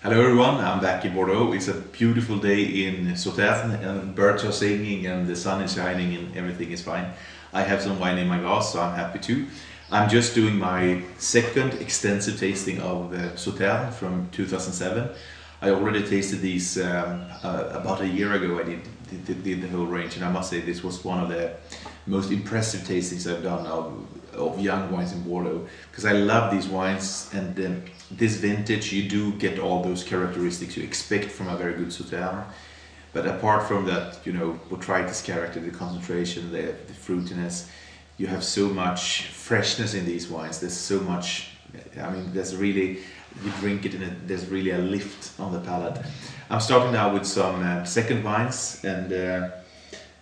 Hello everyone, I'm back in Bordeaux. It's a beautiful day in Sauternes and birds are singing and the sun is shining and everything is fine. I have some wine in my glass, so I'm happy too. I'm just doing my second extensive tasting of Sauternes from 2007. I already tasted these about a year ago. I did the whole range, and I must say this was one of the most impressive tastings I've done of young wines in Bordeaux, because I love these wines, and this vintage you do get all those characteristics you expect from a very good Sauternes. But apart from that, you know, botrytis character, the concentration, the fruitiness, you have so much freshness in these wines. There's so much, I mean, there's really, you drink it and there's really a lift on the palate. I'm starting now with some second wines, and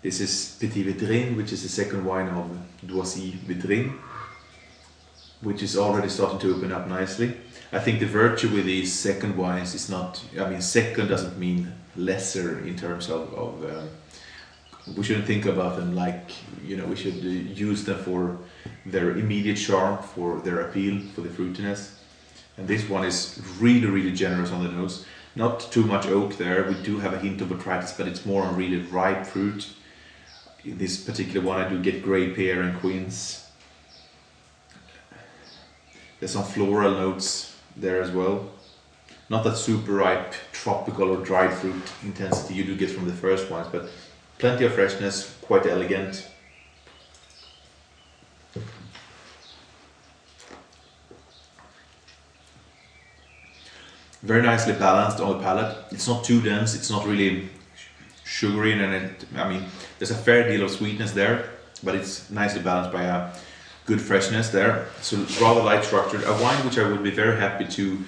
this is Petit Vedrines, which is the second wine of Petit Vedrines, which is already starting to open up nicely. I think the virtue with these second wines is not, I mean, second doesn't mean lesser in terms of we shouldn't think about them like, you know, we should use them for their immediate charm, for their appeal, for the fruitiness. And this one is really generous on the nose. Not too much oak there. We do have a hint of botrytis, but it's more on really ripe fruit. In this particular one I do get grey pear and quince. There's some floral notes there as well. Not that super ripe, tropical or dried fruit intensity you do get from the first ones, but plenty of freshness, quite elegant. Very nicely balanced on the palate. It's not too dense, it's not really sugary, and I mean, there's a fair deal of sweetness there, but it's nicely balanced by a good freshness there. So rather light structured. A wine which I would be very happy to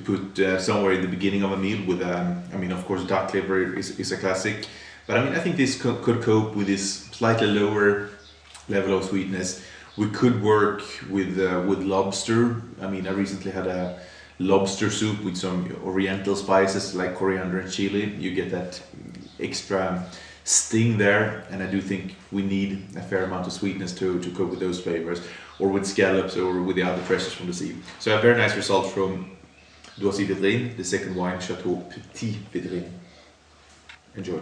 put somewhere in the beginning of a meal with, I mean, of course, duck liver is a classic. But I mean, I think this could cope with this slightly lower level of sweetness. We could work with lobster. I mean, I recently had a lobster soup with some oriental spices like coriander and chili. You get that extra sting there, and I do think we need a fair amount of sweetness to cope with those flavors, or with scallops, or with the other freshness from the sea. So a very nice result from Petit Vedrines, the second wine, Château Petit Vedrines. Enjoy.